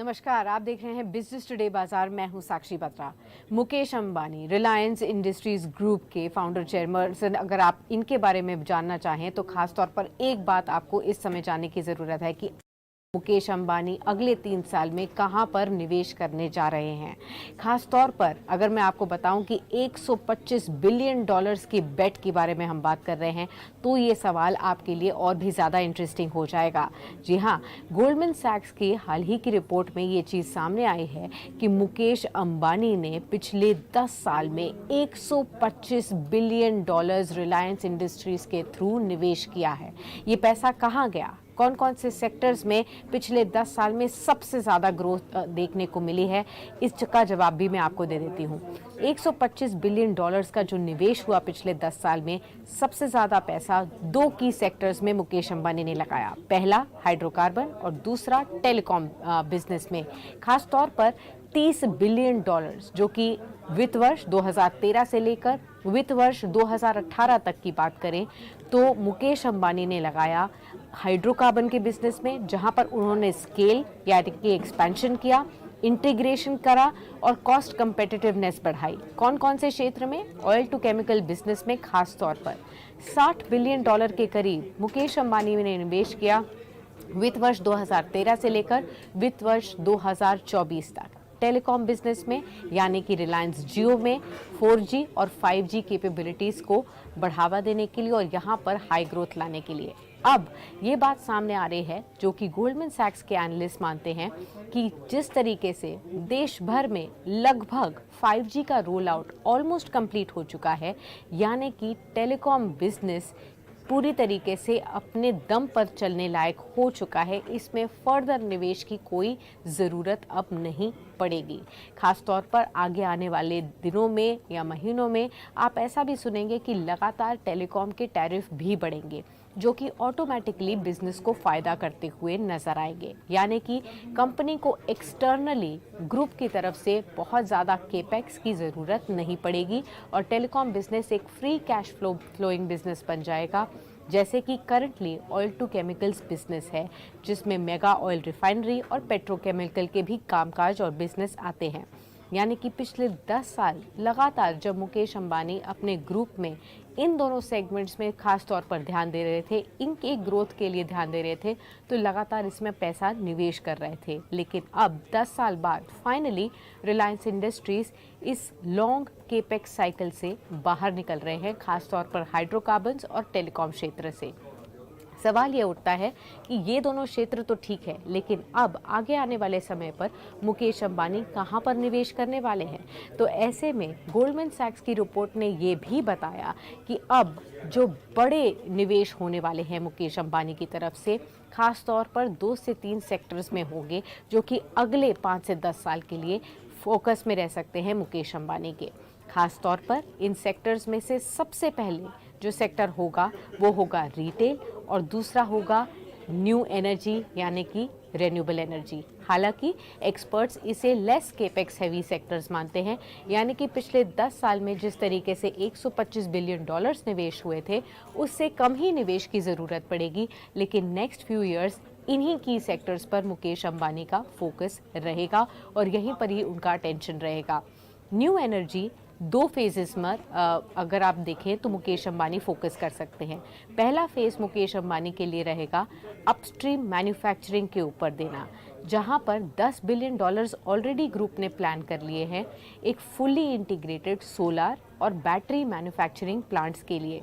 नमस्कार, आप देख रहे हैं बिजनेस टुडे बाजार। मैं हूं साक्षी बत्रा। मुकेश अंबानी रिलायंस इंडस्ट्रीज ग्रुप के फाउंडर चेयरमैन, अगर आप इनके बारे में जानना चाहें तो खास तौर पर एक बात आपको इस समय जानने की ज़रूरत है कि मुकेश अंबानी अगले 3 साल में कहां पर निवेश करने जा रहे हैं। खास तौर पर अगर मैं आपको बताऊं कि 125 बिलियन डॉलर्स की बेट के बारे में हम बात कर रहे हैं तो ये सवाल आपके लिए और भी ज़्यादा इंटरेस्टिंग हो जाएगा। जी हां, गोल्डमैन सैक्स की हाल ही की रिपोर्ट में ये चीज़ सामने आई है कि मुकेश अंबानी ने पिछले 10 साल में 125 बिलियन डॉलर्स रिलायंस इंडस्ट्रीज के थ्रू निवेश किया है। ये पैसा कहाँ गया, कौन कौन से सेक्टर्स में पिछले 10 साल में सबसे ज़्यादा ग्रोथ देखने को मिली है, इसका जवाब भी मैं आपको दे देती हूँ। 125 बिलियन डॉलर्स का जो निवेश हुआ पिछले 10 साल में, सबसे ज़्यादा पैसा 2 की सेक्टर्स में मुकेश अंबानी ने लगाया। पहला हाइड्रोकार्बन और दूसरा टेलीकॉम बिजनेस में। खास तौर पर 30 बिलियन डॉलर्स, जो कि वित्त वर्ष 2013 से लेकर वित्त वर्ष 2018 तक की बात करें तो मुकेश अंबानी ने लगाया हाइड्रोकार्बन के बिजनेस में, जहां पर उन्होंने स्केल यानी कि एक्सपेंशन किया, इंटीग्रेशन करा और कॉस्ट कंपेटिटिवनेस बढ़ाई। कौन कौन से क्षेत्र में? ऑयल टू केमिकल बिजनेस में खास तौर पर 60 बिलियन डॉलर के करीब मुकेश अंबानी ने निवेश किया वित्त वर्ष 2013 से लेकर वित्त वर्ष 2024 तक। टेलीकॉम बिजनेस में यानी कि रिलायंस जियो में 4G और 5G कैपेबिलिटीज़ को बढ़ावा देने के लिए और यहाँ पर हाई ग्रोथ लाने के लिए। अब ये बात सामने आ रही है, जो कि गोल्डमैन सैक्स के एनालिस्ट मानते हैं कि जिस तरीके से देश भर में लगभग 5G का रोल आउट ऑलमोस्ट कंप्लीट हो चुका है, यानी कि टेलीकॉम बिजनेस पूरी तरीके से अपने दम पर चलने लायक हो चुका है। इसमें फर्दर निवेश की कोई ज़रूरत अब नहीं पड़ेगी। खास तौर पर आगे आने वाले दिनों में या महीनों में आप ऐसा भी सुनेंगे कि लगातार टेलीकॉम के टैरिफ भी बढ़ेंगे, जो कि ऑटोमेटिकली बिजनेस को फ़ायदा करते हुए नजर आएंगे। यानी कि कंपनी को एक्सटर्नली ग्रुप की तरफ से बहुत ज़्यादा केपेक्स की ज़रूरत नहीं पड़ेगी और टेलीकॉम बिजनेस एक फ्री कैश फ्लोइंग बिजनेस बन जाएगा, जैसे कि currently oil to chemicals business है, जिसमें मेगा ऑयल रिफाइनरी और पेट्रोकेमिकल के भी कामकाज और बिजनेस आते हैं। यानी कि पिछले 10 साल लगातार जब मुकेश अंबानी अपने ग्रुप में इन दोनों सेगमेंट्स में खास तौर पर ध्यान दे रहे थे, इनके ग्रोथ के लिए ध्यान दे रहे थे, तो लगातार इसमें पैसा निवेश कर रहे थे। लेकिन अब 10 साल बाद फाइनली रिलायंस इंडस्ट्रीज इस लॉन्ग केपेक्स साइकिल से बाहर निकल रहे हैं, खास तौर पर हाइड्रोकार्बन्स और टेलीकॉम क्षेत्र से। सवाल ये उठता है कि ये दोनों क्षेत्र तो ठीक है, लेकिन अब आगे आने वाले समय पर मुकेश अंबानी कहाँ पर निवेश करने वाले हैं? तो ऐसे में गोल्डमैन सैक्स की रिपोर्ट ने ये भी बताया कि अब जो बड़े निवेश होने वाले हैं मुकेश अंबानी की तरफ से, खास तौर पर 2 से 3 सेक्टर्स में होंगे, जो कि अगले 5 से 10 साल के लिए फोकस में रह सकते हैं मुकेश अंबानी के। खास तौर पर इन सेक्टर्स में से सबसे पहले जो सेक्टर होगा वो होगा रिटेल और दूसरा होगा न्यू एनर्जी यानी कि रेन्यूएबल एनर्जी। हालांकि एक्सपर्ट्स इसे लेस केपेक्स हैवी सेक्टर्स मानते हैं, यानी कि पिछले 10 साल में जिस तरीके से 125 बिलियन डॉलर्स निवेश हुए थे, उससे कम ही निवेश की ज़रूरत पड़ेगी। लेकिन नेक्स्ट फ्यू ईयर्स इन्हीं की सेक्टर्स पर मुकेश अंबानी का फोकस रहेगा और यहीं पर ही उनका अटेंशन रहेगा। न्यू एनर्जी 2 फेजेस में अगर आप देखें तो मुकेश अंबानी फोकस कर सकते हैं। पहला फेज मुकेश अंबानी के लिए रहेगा अपस्ट्रीम मैन्युफैक्चरिंग के ऊपर देना, जहां पर 10 बिलियन डॉलर्स ऑलरेडी ग्रुप ने प्लान कर लिए हैं एक फुली इंटीग्रेटेड सोलर और बैटरी मैन्युफैक्चरिंग प्लांट्स के लिए,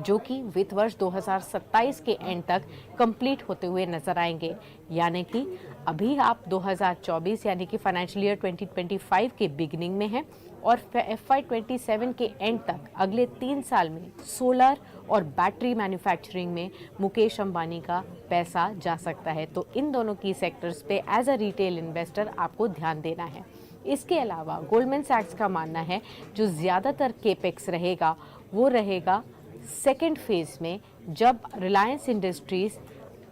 जो कि वित्त वर्ष 2027 के एंड तक कंप्लीट होते हुए नजर आएंगे। यानी कि अभी आप 2024 यानी कि फाइनेंशियल ईयर 2025 के बिगिनिंग में हैं और FY27 के एंड तक अगले 3 साल में सोलर और बैटरी मैन्युफैक्चरिंग में मुकेश अंबानी का पैसा जा सकता है। तो इन दोनों की सेक्टर्स पे एज अ रिटेल इन्वेस्टर आपको ध्यान देना है। इसके अलावा गोल्डमैन सैक्स का मानना है जो ज़्यादातर केपेक्स रहेगा वो रहेगा सेकेंड फेज में, जब Reliance industries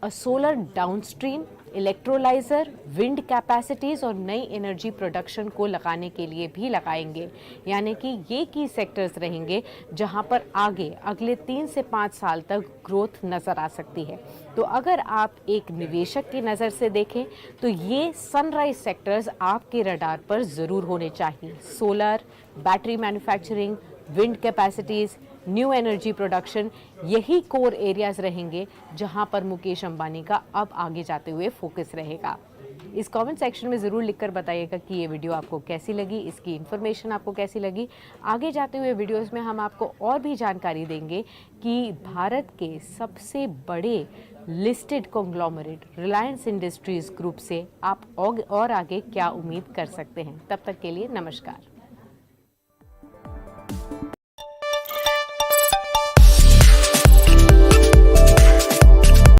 solar downstream electrolyser, wind capacities और नई एनर्जी प्रोडक्शन को लगाने के लिए भी लगाएंगे। यानी कि ये की सेक्टर्स रहेंगे जहां पर आगे अगले 3 से 5 साल तक ग्रोथ नजर आ सकती है। तो अगर आप एक निवेशक की नज़र से देखें तो ये सनराइज सेक्टर्स आपके रडार पर ज़रूर होने चाहिए। Solar, battery manufacturing, wind capacities, new energy production, यही कोर एरियाज रहेंगे जहां पर मुकेश अंबानी का अब आगे जाते हुए फोकस रहेगा। इस कमेंट सेक्शन में ज़रूर लिखकर बताइएगा कि ये वीडियो आपको कैसी लगी, इसकी इन्फॉर्मेशन आपको कैसी लगी। आगे जाते हुए वीडियोस में हम आपको और भी जानकारी देंगे कि भारत के सबसे बड़े listed conglomerate Reliance industries group से आप और आगे क्या उम्मीद कर सकते हैं। तब तक के लिए नमस्कार।